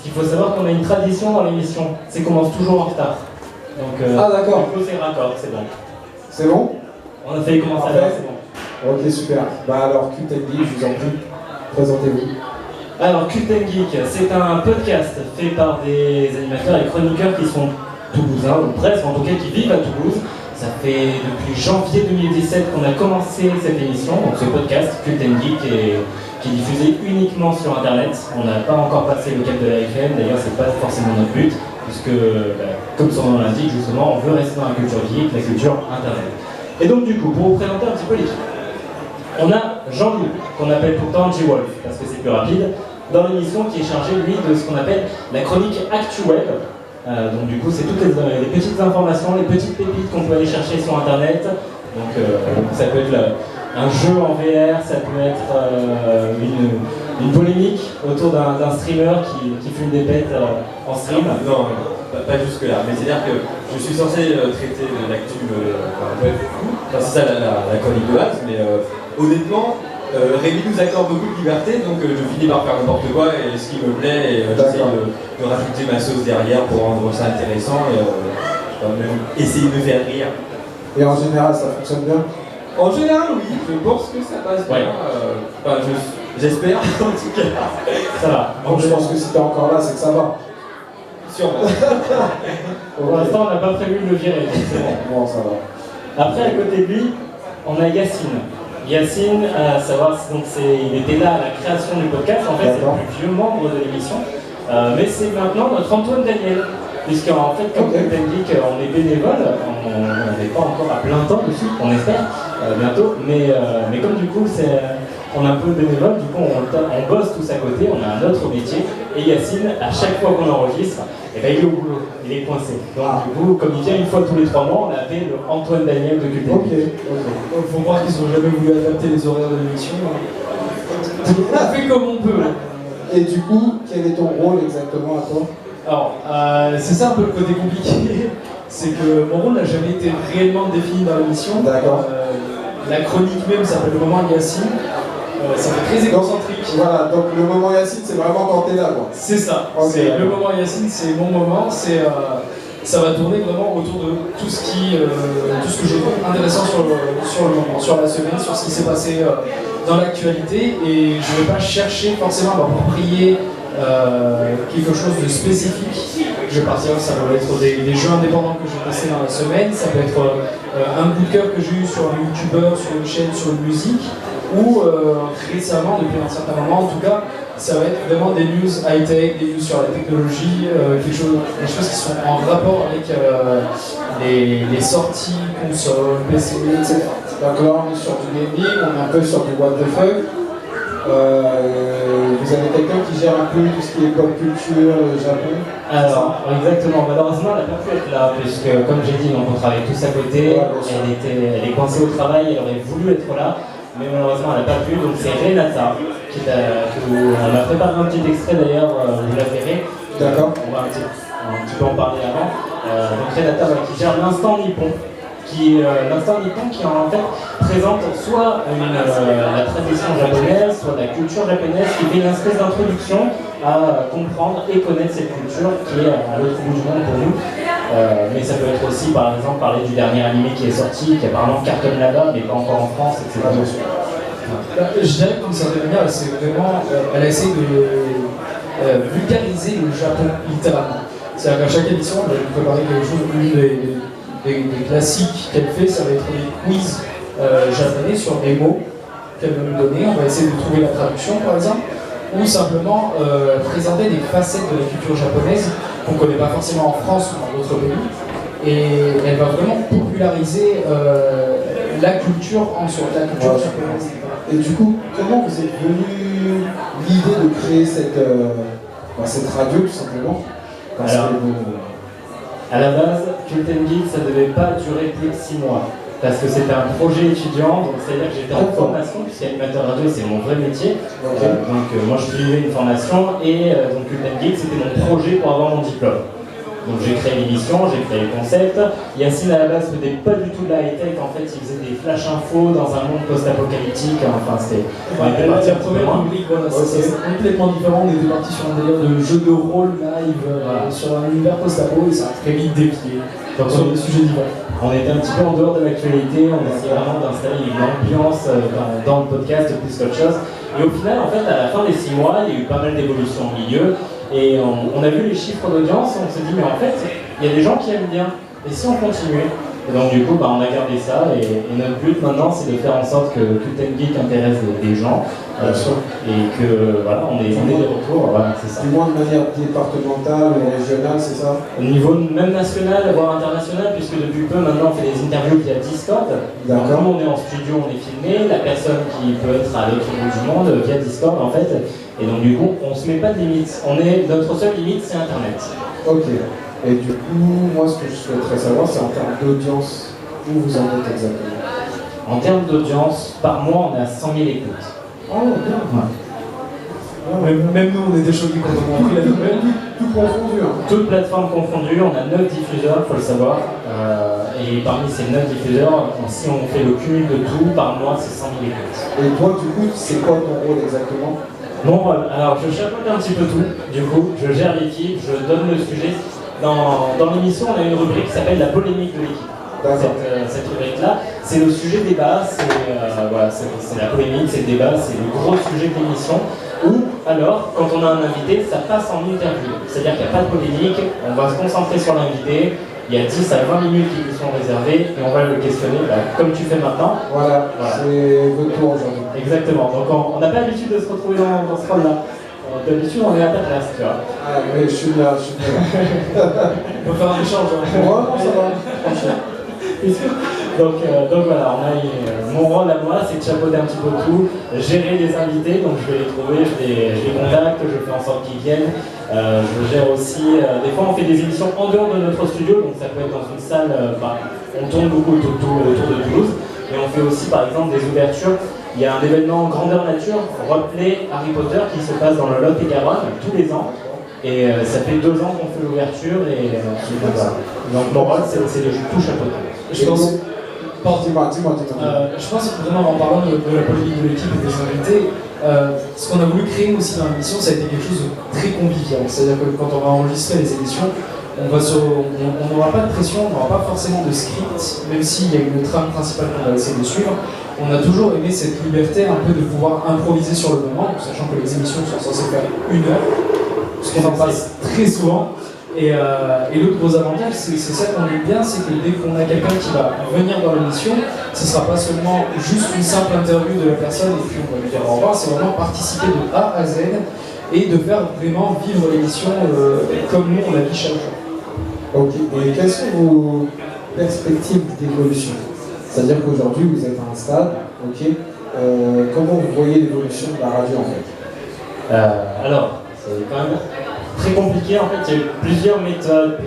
Il faut savoir qu'on a une tradition dans l'émission, c'est qu'on commence toujours en retard. Donc, ah d'accord. Du coup, c'est raccord, c'est bon. C'est bon? On a fait commencer à l'heure, c'est bon. Ok, super. Bah alors, Cult & Geek, je vous en prie, présentez-vous. Alors, Cult & Geek, c'est un podcast fait par des animateurs et chroniqueurs qui sont toulousains, ou presque, en tout cas qui vivent à Toulouse. Ça fait depuis janvier 2017 qu'on a commencé cette émission, donc ce podcast, Cult & Geek, qui est diffusé uniquement sur Internet. On n'a pas encore passé le cap de la FM, d'ailleurs c'est pas forcément notre but, puisque, comme son nom l'indique, justement, on veut rester dans la culture geek, la culture Internet. Et donc du coup, pour vous présenter un petit peu l'équipe, on a Jean-Loup, qu'on appelle pourtant G-Wolf, parce que c'est plus rapide, dans l'émission qui est chargé, lui, de ce qu'on appelle la chronique Actuelle. Donc du coup, c'est toutes les petites informations, les petites pépites qu'on peut aller chercher sur Internet. Donc ça peut être un jeu en VR, ça peut être une polémique autour d'un streamer qui fume des pètes en stream. Non, pas jusque-là. Mais c'est-à-dire que je suis censé traiter de l'actu c'est ça la chronique de base, mais honnêtement, Rémi nous accorde beaucoup de liberté, donc je finis par faire n'importe quoi et ce qui me plaît, et j'essaie de rajouter ma sauce derrière pour rendre ça intéressant et même essayer de me faire rire. Et en général, ça fonctionne bien? En général, oui, je pense que ça passe bien. Ouais. J'espère, en tout cas. Ça va. Donc je pense que si t'es encore là, c'est que ça va. Sûrement. Pour l'instant, on n'a pas prévu de le virer, donc c'est bon. Bon, ça va. Après, à côté de lui, on a Yacine. Yacine, à savoir, donc il était là à la création du podcast, en fait c'est le plus vieux membre de l'émission, mais c'est maintenant notre Antoine Daniel, puisqu'en fait comme Cult & Geek on est bénévole, on n'est pas encore à plein temps dessus, on espère bientôt, mais comme du coup on est un peu bénévole, du coup on bosse tous à côté, on a un autre métier, et Yacine, à chaque fois qu'on enregistre, eh ben, il est au boulot, il est coincé. Donc du coup, comme il vient une fois tous les 3 mois, on a appelé le Antoine Daniel de Cult & Geek. Il faut croire qu'ils n'ont jamais voulu adapter les horaires de l'émission. On a fait comme on peut. Et du coup, quel est ton rôle exactement à toi? Alors, c'est ça un peu le côté compliqué. C'est que mon rôle n'a jamais été réellement défini dans l'émission. D'accord. La chronique même s'appelle le moment Yacine. Ça fait très égocentrique. Voilà, donc le moment Yacine, c'est vraiment quand t'es là, quoi. C'est ça. Okay. Le moment Yacine, c'est mon moment. Ça va tourner vraiment autour de tout ce que je trouve intéressant sur le moment, sur la semaine, sur ce qui s'est passé dans l'actualité. Et je ne vais pas chercher forcément à m'approprier quelque chose de spécifique. Je vais partir, ça va être des jeux indépendants que je vais passer dans la semaine, ça peut être un coup de cœur que j'ai eu sur un youtubeur, sur une chaîne, sur une musique, ou récemment, depuis un certain moment en tout cas, ça va être vraiment des news high-tech, des news sur la technologie, des choses qui sont en rapport avec les sorties, consoles, PC, etc. Donc là on est sur du gaming, on est un peu sur du what the fuck. Vous avez quelqu'un qui gère un peu tout ce qui est pop culture, Japon? Alors, exactement, malheureusement elle n'a pas pu être là, puisque comme j'ai dit, donc, on travaille tous à côté, elle est coincée au travail, elle aurait voulu être là, mais malheureusement elle n'a pas pu, donc c'est Renata, on a préparé un petit extrait d'ailleurs, vous la verrez. D'accord. On va un petit peu en parler avant. Donc Renata qui gère l'instant nippon. L'instant nippon qui en fait présente soit la tradition japonaise, soit la culture japonaise, qui fait une espèce d'introduction à comprendre et connaître cette culture qui est à l'autre bout du monde pour nous. Mais ça peut être aussi par exemple parler du dernier animé qui est sorti, qui apparemment cartonne là-bas, mais pas encore en France, etc. Je dirais que d'une certaine manière, elle a essayé de vulgariser le Japon, littéralement. C'est-à-dire qu'à chaque émission, elle va préparer quelque chose des classiques qu'elle fait, ça va être des quiz japonais sur des mots qu'elle va nous donner. On va essayer de trouver la traduction, par exemple, ou simplement présenter des facettes de la culture japonaise qu'on ne connaît pas forcément en France ou dans d'autres pays. Et elle va vraiment populariser la culture en soi, la culture japonaise. Et du coup, comment vous êtes venu l'idée de créer cette radio, tout simplement? Alors, à la base, Cult & Geek, ça ne devait pas durer plus de 6 mois. Parce que c'était un projet étudiant, donc c'est-à-dire que j'étais en formation, puisqu'animateur radio c'est mon vrai métier. Donc moi je suivais une formation et donc Cult & Geek c'était mon projet pour avoir mon diplôme. Donc j'ai créé l'émission, j'ai créé le concept. Yacine à la base faisait pas du tout de la high-tech, en fait il faisait des flash infos dans un monde post-apocalyptique, enfin c'était... La première rubrique, voilà, c'est complètement différent, on était parti sur un délire de jeu de rôle live sur un univers post-apo et ça a très vite dévié sur des sujets divers. On était un petit peu en dehors de l'actualité, on essayait vraiment d'installer une ambiance dans le podcast plus qu'autre chose. Et au final, en fait, à la fin des 6 mois, il y a eu pas mal d'évolutions au milieu. Et on a vu les chiffres d'audience, on s'est dit, mais en fait, il y a des gens qui aiment bien. Et si on continuait? Et donc du coup, on a gardé ça. Et notre but maintenant, c'est de faire en sorte que Cult & Geek intéresse des gens. Et que voilà, on est des retours, voilà, c'est ça. Du moins de manière départementale ou régionale, c'est ça? Au niveau même national, voire international, puisque depuis peu maintenant on fait des interviews via Discord. Donc, comme on est en studio, on est filmé, la personne qui peut être à l'autre bout du monde via Discord en fait. Et donc du coup, on se met pas de limite. Notre seule limite, c'est Internet. Ok. Et du coup, moi ce que je souhaiterais savoir, c'est en termes d'audience, où vous en êtes exactement? En termes d'audience, par mois, on est à 100 000 écoutes. Oh, bien. Ouais. Même nous, on était choqués quand on a pris la nouvelle. Tout confondu. Hein. Toutes plateformes confondues, on a 9 diffuseurs, il faut le savoir. Et parmi ces 9 diffuseurs, si on fait le cumul de tout, par mois, c'est 100 000 écoutes. Et toi, du coup, c'est quoi ton rôle exactement? Mon rôle, alors je chapeaute un petit peu tout, du coup, je gère l'équipe, je donne le sujet. Dans l'émission, on a une rubrique qui s'appelle la polémique de l'équipe. Cette rubrique-là, c'est le sujet débat, c'est la polémique, c'est le débat, c'est le gros sujet de l'émission. Ou alors, quand on a un invité, ça passe en interview. C'est-à-dire qu'il n'y a pas de polémique, on va se concentrer sur l'invité, il y a 10 à 20 minutes qui lui sont réservées et on va le questionner comme tu fais maintenant. Voilà. C'est votre tour aujourd'hui. Exactement, donc on n'a pas l'habitude de se retrouver dans ce rôle-là. D'habitude, on est à ta place, tu vois. Ah, mais je suis là. On peut faire un échange. Moi, non, ça va. Donc voilà, mon rôle à moi, c'est de chapeauter un petit peu tout, gérer les invités, donc je vais les trouver, je les contacte, je fais en sorte qu'ils viennent. Je gère aussi, des fois on fait des émissions en dehors de notre studio, donc ça peut être dans une salle, on tourne beaucoup autour de Toulouse, mais on fait aussi par exemple des ouvertures. Il y a un événement grandeur nature, Roleplay Harry Potter, qui se passe dans le Lot-et-Garonne tous les ans. Et ça fait 2 ans qu'on fait l'ouverture et donc mon rôle c'est de tout chapeauter. Je pense Dis-moi. Je pense vraiment en parlant de la polémique de l'équipe et des invités, ce qu'on a voulu créer aussi dans l'émission, ça a été quelque chose de très convivial. C'est-à-dire que quand on va enregistrer les émissions, on n'aura pas de pression, on n'aura pas forcément de script, même s'il y a une trame principale qu'on va essayer de suivre. On a toujours aimé cette liberté un peu de pouvoir improviser sur le moment, sachant que les émissions sont censées faire 1 heure, parce qu'on en passe très souvent. Et l'autre gros avantage, c'est ça qu'on aime bien, c'est que dès qu'on a quelqu'un qui va venir dans l'émission, ce ne sera pas seulement juste une simple interview de la personne et puis on va lui dire au revoir, c'est vraiment participer de A à Z et de faire vraiment vivre l'émission comme nous on la vit chaque jour. Ok, et quelles sont vos perspectives d'évolution? C'est-à-dire qu'aujourd'hui vous êtes à un stade, ok, comment vous voyez l'évolution de la radio en fait? Alors, c'est quand même très compliqué en fait, il y a eu plusieurs méthodes,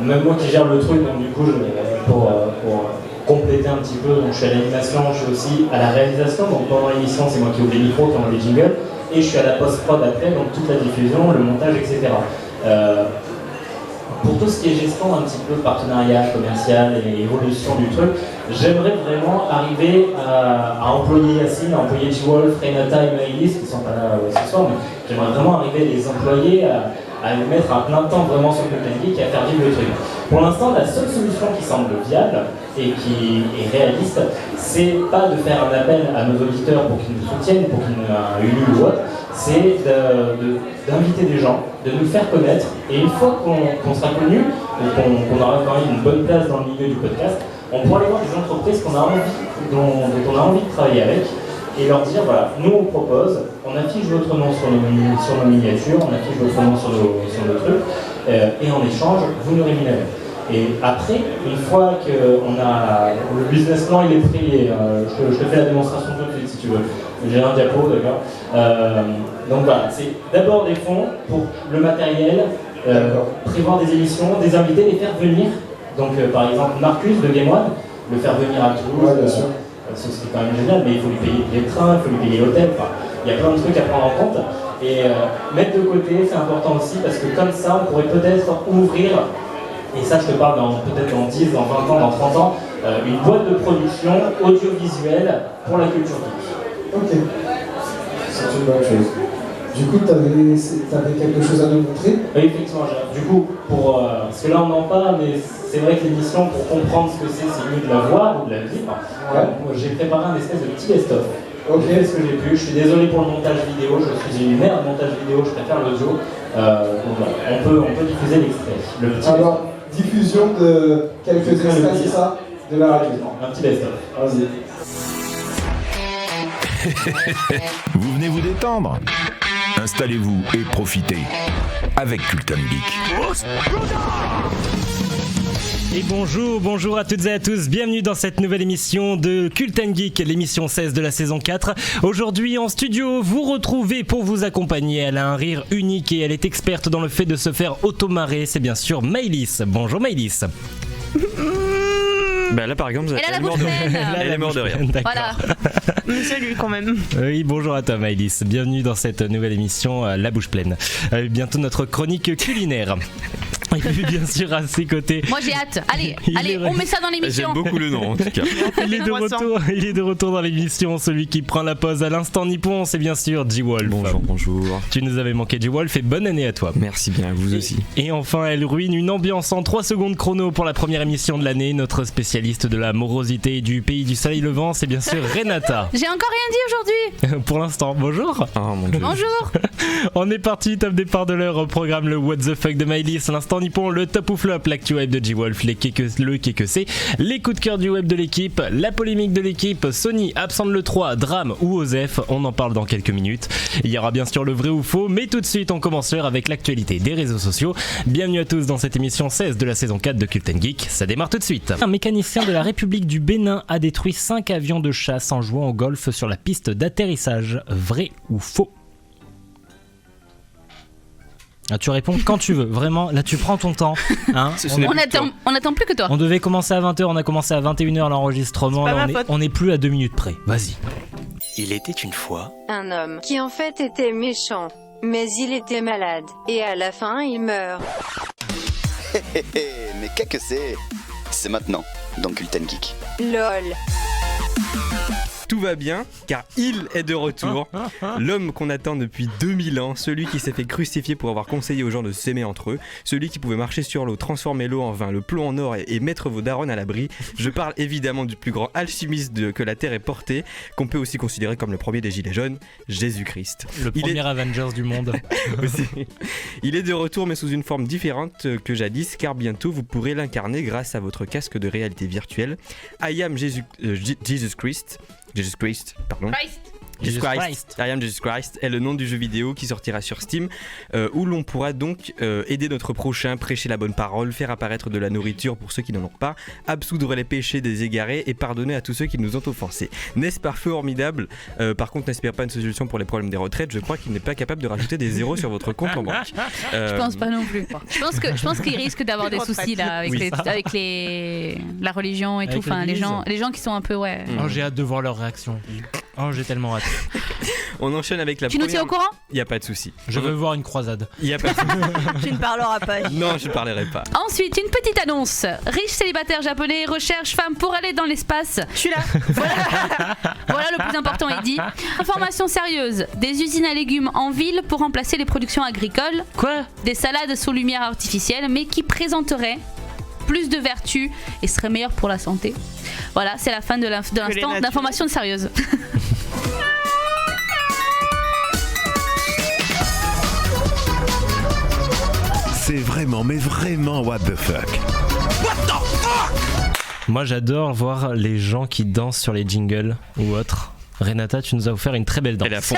même moi qui gère le truc, donc du coup pour compléter un petit peu, donc je suis à l'animation, je suis aussi à la réalisation, donc pendant l'émission c'est moi qui ouvre les micros, qui envoie les jingles, et je suis à la post-prod après, donc toute la diffusion, le montage, etc. Pour tout ce qui est gestion un petit peu partenariat commercial et évolution du truc, j'aimerais vraiment arriver à employer Yacine, à employer G-Wolf, Renata et Maëlys, qui ne sont pas là ce soir, mais j'aimerais vraiment arriver à les employer, à les mettre à plein temps vraiment sur Cult & Geek et à faire vivre le truc. Pour l'instant, la seule solution qui semble viable et qui est réaliste, c'est pas de faire un appel à nos auditeurs pour qu'ils nous soutiennent, pour qu'ils nous Ulule ou autre, c'est d'inviter des gens, de nous faire connaître, et une fois qu'on sera connu, et qu'on aura quand même une bonne place dans le milieu du podcast, on pourra aller voir des entreprises dont on a envie de travailler avec, et leur dire voilà, nous on propose, on affiche votre nom sur nos miniatures, on affiche votre nom sur nos trucs, et en échange, vous nous rémunérez. Et après, une fois que le business plan il est pris, je te fais la démonstration tout de suite si tu veux. J'ai un diapo, d'accord. Donc voilà, c'est d'abord des fonds pour le matériel, prévoir des émissions, des invités, les faire venir. Donc par exemple Marcus de Game One, le faire venir à Toulouse, c'est quand même génial, mais il faut lui payer le train, il faut lui payer l'hôtel, enfin, il y a plein de trucs à prendre en compte. Et mettre de côté, c'est important aussi parce que comme ça, on pourrait peut-être ouvrir, et ça je te parle peut-être dans 10, dans 20 ans, dans 30 ans, une boîte de production audiovisuelle pour la culture geek. Ok, c'est une bonne chose. Du coup, tu avais quelque chose à nous montrer? Oui, effectivement, du coup, parce que là on en parle, mais c'est vrai que l'émission, pour comprendre ce que c'est mieux de la voir ou de la vivre. Moi, j'ai préparé un espèce de petit best-of. Ok. J'ai fait ce que j'ai pu, je suis désolé pour le montage vidéo, je suis une merde montage vidéo, je préfère l'audio. Donc voilà, on peut diffuser l'extrait. Alors, diffusion de quelques extraits, c'est ça? De la radio. Un petit best-of. Vas-y. Vous venez vous détendre? Installez-vous et profitez avec Culten Geek. Et bonjour à toutes et à tous, bienvenue dans cette nouvelle émission de Culten Geek, l'émission 16 de la saison 4. Aujourd'hui en studio, vous retrouvez pour vous accompagner, elle a un rire unique et elle est experte dans le fait de se faire automarrer, c'est bien sûr Maëlys. Bonjour Maëlys. Bah là par exemple, elle est mort de rire. Elle est morte de rire. Voilà. Salut quand même. Oui, bonjour à toi Maëlys, bienvenue dans cette nouvelle émission La Bouche Pleine. Bientôt notre chronique culinaire. Et puis bien sûr à ses côtés. Moi j'ai hâte. Allez, on met ça dans l'émission. J'aime beaucoup le nom en tout cas. Il est de retour dans l'émission, celui qui prend la pause à l'instant nippon, c'est bien sûr G-Wolf. Bonjour. Tu nous avais manqué G-Wolf et bonne année à toi. Merci bien, à vous aussi. Et enfin, elle ruine une ambiance en 3 secondes chrono pour la première émission de l'année. Notre spécialiste de la morosité du pays du soleil levant, c'est bien sûr Renata. J'ai encore rien dit aujourd'hui. Pour l'instant, bonjour. Oh mon Dieu. Bonjour. On est parti, top départ de l'heure. Au programme, le What the fuck de Maëlys, l'instant nippon, le top ou flop, l'actu web de G-Wolf, le que c'est, les coups de cœur du web de l'équipe, la polémique de l'équipe, Sony absent de l'E3, drame ou Osef, on en parle dans quelques minutes. Il y aura bien sûr le vrai ou faux, mais tout de suite on commence l'heure avec l'actualité des réseaux sociaux. Bienvenue à tous dans cette émission 16 de la saison 4 de Culten Geek, ça démarre tout de suite. Un mécanicien de la République du Bénin a détruit 5 avions de chasse en jouant au golf sur la piste d'atterrissage, vrai ou faux? Ah, tu réponds quand tu veux, vraiment, là tu prends ton temps. Hein. On attend plus que toi. On devait commencer à 20h, on a commencé à 21h l'enregistrement, là on est plus à 2 minutes près, vas-y. Il était une fois un homme qui en fait était méchant, mais il était malade, et à la fin il meurt. mais qu'est-ce que c'est maintenant, dans Culten Geek. LOL. Tout va bien, car il est de retour. L'homme qu'on attend depuis 2000 ans, celui qui s'est fait crucifier pour avoir conseillé aux gens de s'aimer entre eux, celui qui pouvait marcher sur l'eau, transformer l'eau en vin, le plomb en or et mettre vos darons à l'abri. Je parle évidemment du plus grand alchimiste que la Terre ait porté, qu'on peut aussi considérer comme le premier des Gilets jaunes, Jésus-Christ. Le premier Avengers du monde. Il est de retour mais sous une forme différente que jadis, car bientôt vous pourrez l'incarner grâce à votre casque de réalité virtuelle. I am Jesus Christ. I am Jesus Christ est le nom du jeu vidéo qui sortira sur Steam, où l'on pourra donc aider notre prochain, prêcher la bonne parole, faire apparaître de la nourriture pour ceux qui n'en ont pas, absoudre les péchés des égarés et pardonner à tous ceux qui nous ont offensés. N'est-ce pas formidable? Par contre, n'espère pas une solution pour les problèmes des retraites. Je crois qu'il n'est pas capable de rajouter des zéros sur votre compte en banque. Je pense pas non plus. Je pense qu'il risque d'avoir des soucis là avec la religion et tout. Enfin, les gens qui sont un peu Oh, j'ai hâte de voir leur réaction. Oh, j'ai tellement hâte. On enchaîne avec la première... Tu nous tiens au courant? Il n'y a pas de souci. Je veux voir une croisade. Il n'y a pas de souci. Tu ne parleras pas. Non, je ne parlerai pas. Ensuite, une petite annonce. Riche célibataire japonais recherche femme pour aller dans l'espace. Je suis là. Voilà le plus important est dit. Information sérieuse. Des usines à légumes en ville pour remplacer les productions agricoles. Quoi? Des salades sous lumière artificielle, mais qui présenteraient plus de vertus et seraient meilleures pour la santé. Voilà, c'est la fin de l'instant d'information sérieuse. C'est vraiment, mais vraiment what the fuck. What the fuck? Moi j'adore voir les gens qui dansent sur les jingles ou autres. Renata, tu nous as offert une très belle danse. Elle est à fond.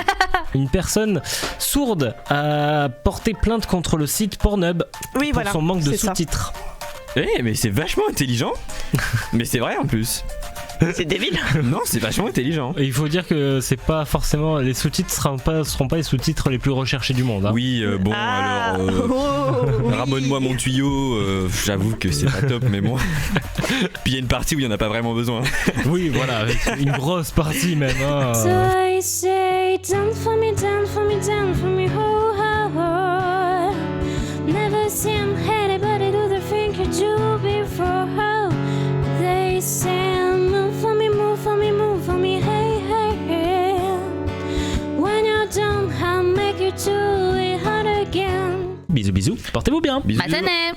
Une personne sourde a porté plainte contre le site Pornhub pour son manque de sous-titres. Mais c'est vachement intelligent. Mais c'est vrai en plus. C'est débile. Non, c'est vachement intelligent. Et il faut dire que c'est pas forcément les sous-titres seront pas les sous-titres les plus recherchés du monde. Hein. Oui, ramène-moi mon tuyau. J'avoue que c'est pas top, mais bon. Puis il y a une partie où il y en a pas vraiment besoin. Oui, voilà, avec une grosse partie même. Hein. So I say say dance for me, dance for me, dance for me, oh, oh, oh. Never seen anybody do the thing you do before. Oh. They say move for me, move for me, move for me, hey, hey, hey. When you're done, I'll make you do it hard again. Bisous, bisous. Portez-vous bien. Bisous. Matané.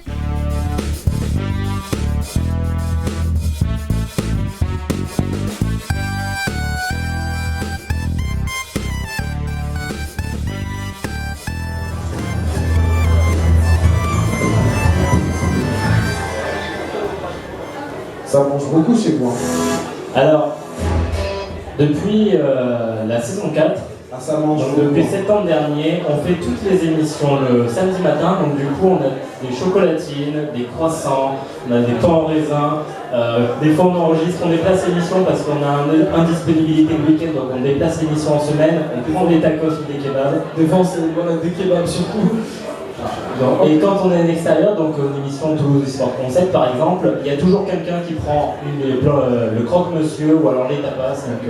Ça mange beaucoup chez vous. Alors, depuis la saison 4, ça mange donc beaucoup. depuis septembre dernier, on fait toutes les émissions le samedi matin. Donc du coup, on a des chocolatines, des croissants, on a des pains en raisin. Des fois, on enregistre, on déplace l'émission parce qu'on a une indisponibilité le week-end, donc on déplace l'émission en semaine. On prend des tacos ou des kebabs. Des fois, on a des kebabs surtout. Et quand on est à l'extérieur, donc une émission Toulouse Sport Concept par exemple, il y a toujours quelqu'un qui prend le croque-monsieur ou alors les tapas. Donc,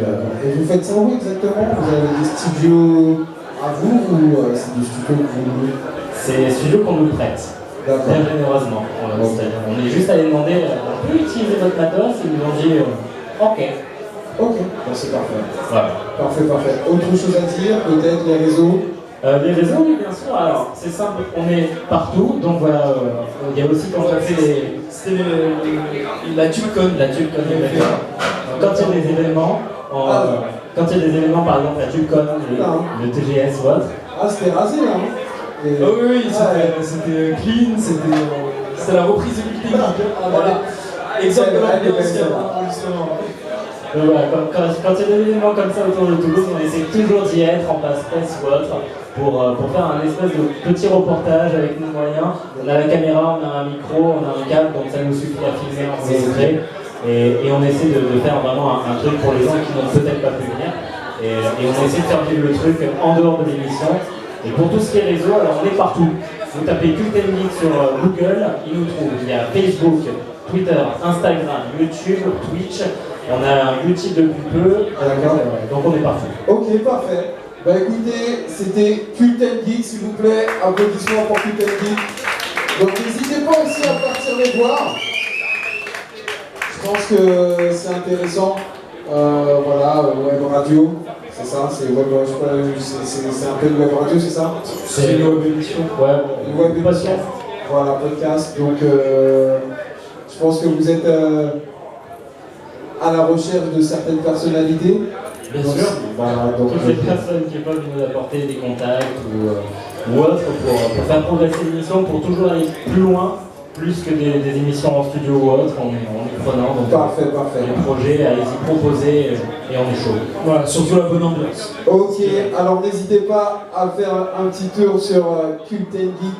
Et vous faites ça où exactement? Vous avez des studios à vous ou c'est des studios que vous louez? C'est des studios qu'on nous prête, très généreusement. C'est-à-dire, on est juste allé demander, on peut utiliser votre matos, et ils nous ont dit ok. Ok, bon, c'est parfait. Voilà. Parfait, parfait. Autre chose à dire, peut-être les réseaux? Les réseaux, oui, bien sûr. Alors, c'est simple, on est partout. Donc voilà, il y a aussi quand on fait les. C'était la TubeCon. La TubeCon, quand il y a des événements, quand il y a des événements, par exemple la TubeCon, le TGS ou autre. Ah, c'était rasé là, hein? Oh oui, c'était clean, c'était la reprise de l'ultime. Ah, voilà. Exactement, justement. Donc voilà, quand il y a des événements comme ça autour de Toulouse, on essaie toujours d'y être en passe presse ou autre pour faire un espèce de petit reportage avec nos moyens. On a la caméra, on a un micro, on a un câble, donc ça nous suffit à filmer, enregistrer. Et on essaie de faire vraiment un truc pour les gens qui n'ont peut-être pas pu venir. Et on essaie de faire vivre le truc en dehors de l'émission. Et pour tout ce qui est réseau, alors on est partout. Vous tapez Culten Geek sur Google, il nous trouve. Il y a Facebook, Twitter, Instagram, YouTube, Twitch. On a un YouTube depuis peu, donc on est partout. Ok, parfait. Bah écoutez, c'était Culten Geek, s'il vous plaît. Applaudissements pour Culten Geek. Donc n'hésitez pas aussi à partir les voir. Je pense que c'est intéressant. Voilà, web radio, c'est ça, c'est web, c'est un peu de web radio, c'est ça? C'est une web émission. Ouais, une web émission. Voilà, podcast. Donc je pense que vous êtes à la recherche de certaines personnalités. Bien sûr. Voilà, donc toutes les personnes qui peuvent nous apporter des contacts ou autres pour faire progresser l'émission, pour toujours aller plus loin, plus que des émissions en studio ou autre, on est prenant. Donc parfait. Les projets, allez-y proposer et on est chaud. Voilà, surtout la bonne ambiance. Ok, alors n'hésitez pas à faire un petit tour sur Culten Geek